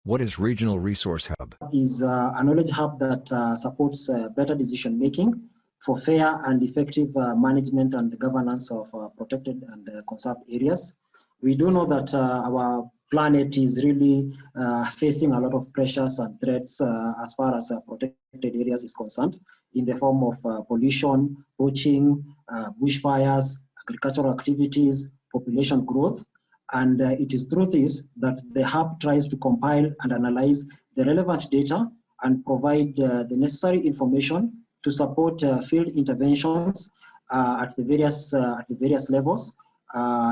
What is Regional Resource Hub? Is a knowledge hub that supports better decision making for fair and effective management and governance of protected and conserved areas. We do know that our planet is really facing a lot of pressures and threats as far as protected areas is concerned, in the form of pollution, poaching, bushfires, agricultural activities, population growth. And it is through this that the hub tries to compile and analyze the relevant data and provide the necessary information to support field interventions at the various levels,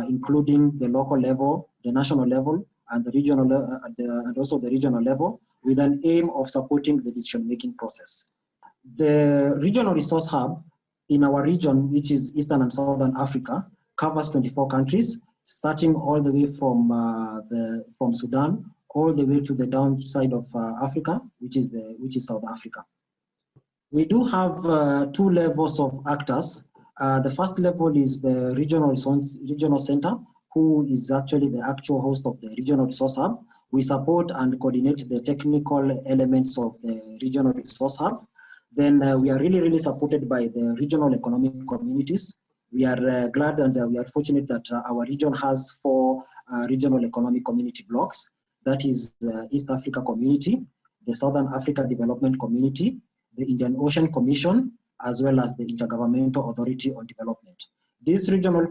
including the local level, the national level, and the regional and also the regional level, with an aim of supporting the decision-making process. The Regional Resource Hub in our region, which is Eastern and Southern Africa, covers 24 countries, starting all the way from Sudan all the way to the downside of Africa, which is South Africa. We do have two levels of actors. The first level is the regional center, who is actually the actual host of the Regional Resource Hub. We support and coordinate the technical elements of the Regional Resource Hub. Then we are really supported by the regional economic communities. We are glad and we are fortunate that our region has 4 regional economic community blocks. That is the East Africa Community, the Southern Africa Development Community, the Indian Ocean Commission, as well as the Intergovernmental Authority on Development. These regional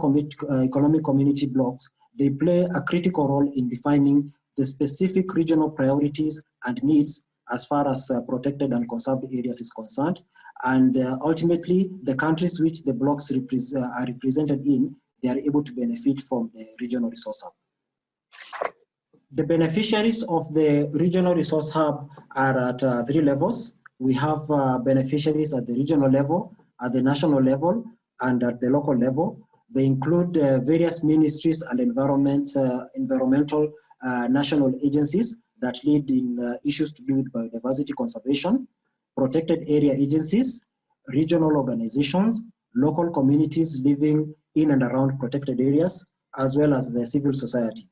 economic community blocks, they play a critical role in defining the specific regional priorities and needs as far as protected and conserved areas is concerned. And ultimately, the countries which the blocks are represented in, they are able to benefit from the Regional Resource Hub. The beneficiaries of the Regional Resource Hub are at 3 levels. We have beneficiaries at the regional level, at the national level, and at the local level. They include various ministries and environmental national agencies that lead in issues to do with biodiversity conservation, protected area agencies, regional organizations, local communities living in and around protected areas, as well as the civil society.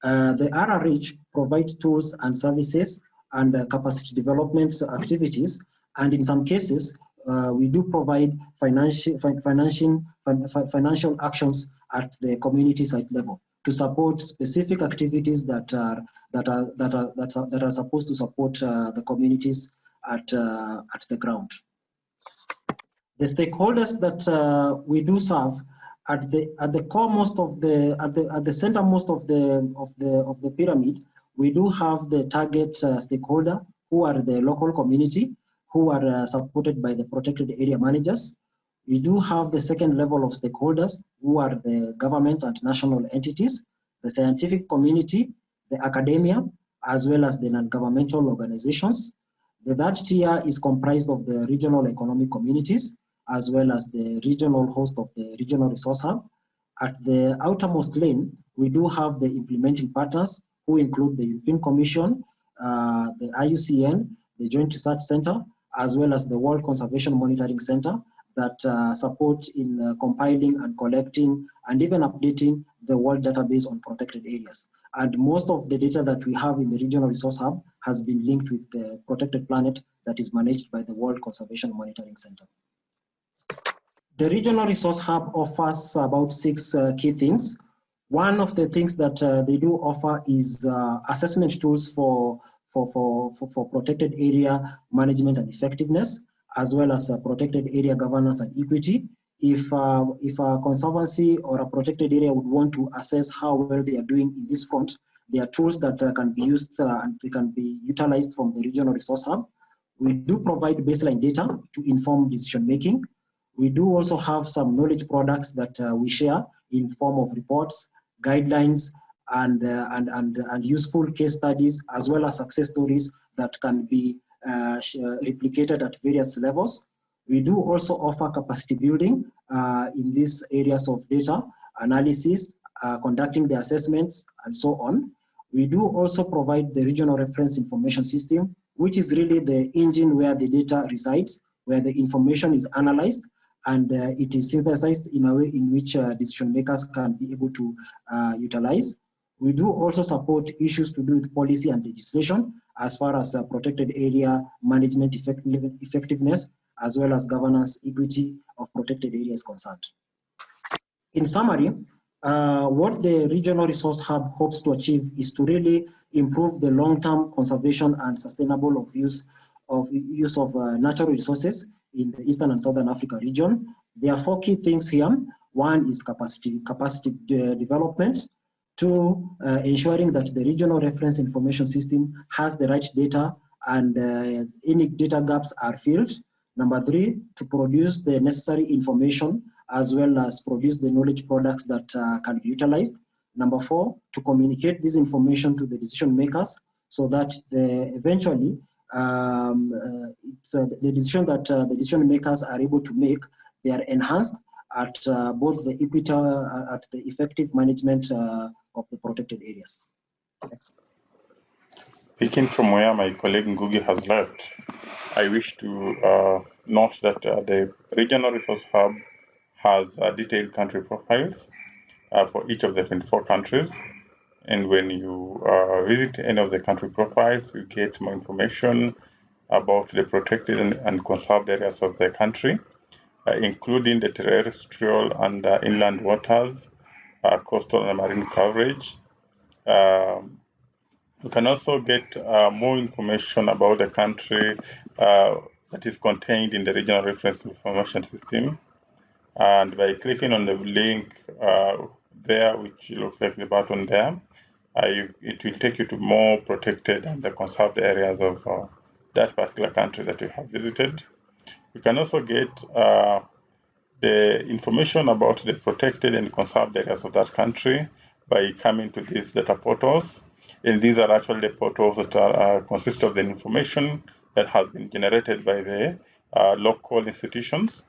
The RRH provides tools and services and capacity development activities, and in some cases, we do provide financial actions at the community site level to support specific activities that are supposed to support the communities at the ground. The stakeholders that we do serve at the core most of the at the center most of the pyramid, we do have the target stakeholder, who are the local community, who are supported by the protected area managers. We do have the second level of stakeholders, who are the government and national entities, the scientific community, the academia, as well as the non-governmental organizations. The third tier is comprised of the regional economic communities, as well as the regional host of the Regional Resource Hub. At the outermost lane, we do have the implementing partners, who include the European Commission, the IUCN, the Joint Research Center, as well as the World Conservation Monitoring Center, that support in compiling and collecting and even updating the world database on protected areas. And most of the data that we have in the Regional Resource Hub has been linked with the protected planet that is managed by the World Conservation Monitoring Center. The Regional Resource Hub offers about 6 key things. One of the things that they do offer is assessment tools for protected area management and effectiveness, as well as protected area governance and equity. If a conservancy or a protected area would want to assess how well they are doing in this front, there are tools that can be used and they can be utilized from the Regional Resource Hub. We do provide baseline data to inform decision making. We do also have some knowledge products that we share in form of reports, guidelines, and useful case studies, as well as success stories that can be replicated at various levels. We do also offer capacity building in these areas of data analysis, conducting the assessments, and so on. We do also provide the regional reference information system, which is really the engine where the data resides, where the information is analyzed, and it is synthesized in a way in which decision makers can be able to utilize. We do also support issues to do with policy and legislation as far as protected area management effectiveness, as well as governance equity of protected areas concerned. In summary, what the Regional Resource Hub hopes to achieve is to really improve the long-term conservation and sustainable use of natural resources in the Eastern and Southern Africa region. There are 4 key things here. One is capacity development. 2, ensuring that the regional reference information system has the right data and any data gaps are filled. Number 3, to produce the necessary information as well as produce the knowledge products that can be utilized. Number 4, to communicate this information to the decision makers so that eventually the decision that the decision makers are able to make, they are enhanced at both the equity, at the effective management of the protected areas. Thanks. Picking from where my colleague Ngugi has left, I wish to note that the Regional Resource Hub has detailed country profiles for each of the 24 countries. And when you visit any of the country profiles, you get more information about the protected and conserved areas of the country, including the terrestrial and inland waters, coastal and marine coverage. You can also get more information about the country that is contained in the Regional Reference Information System. And by clicking on the link there, which looks like the button there, it will take you to more protected and conserved areas of that particular country that you have visited. You can also get the information about the protected and conserved areas of that country by coming to these data portals. And these are actually the portals that consist of the information that has been generated by the local institutions.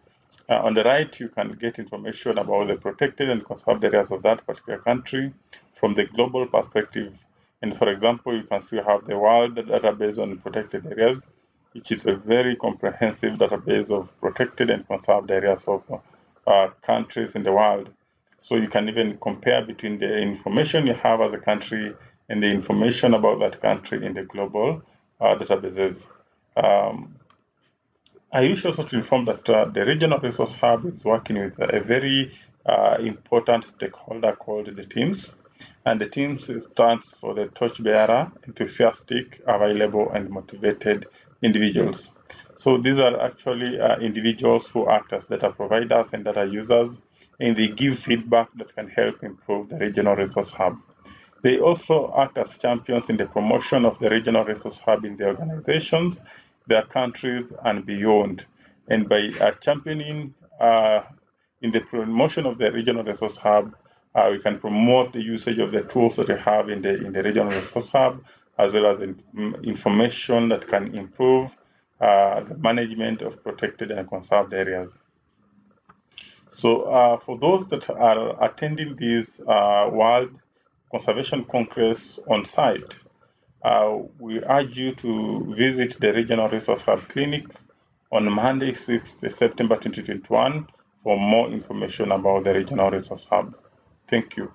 On the right, you can get information about the protected and conserved areas of that particular country from the global perspective. And for example, you can see you have the World Database on Protected Areas, which is a very comprehensive database of protected and conserved areas of countries in the world. So you can even compare between the information you have as a country and the information about that country in the global databases. I wish also to inform that the Regional Resource Hub is working with a very important stakeholder called the teams. And the teams stands for the torchbearer, enthusiastic, available, and motivated individuals. So these are actually individuals who act as data providers and data users, and they give feedback that can help improve the Regional Resource Hub. They also act as champions in the promotion of the Regional Resource Hub in the organizations, their countries, and beyond. And by championing in the promotion of the Regional Resource Hub, we can promote the usage of the tools that we have in the Regional Resource Hub, as well as information that can improve the management of protected and conserved areas. So for those that are attending this World Conservation Congress on site, we urge you to visit the Regional Resource Hub Clinic on Monday, 6th September 2021 for more information about the Regional Resource Hub. Thank you.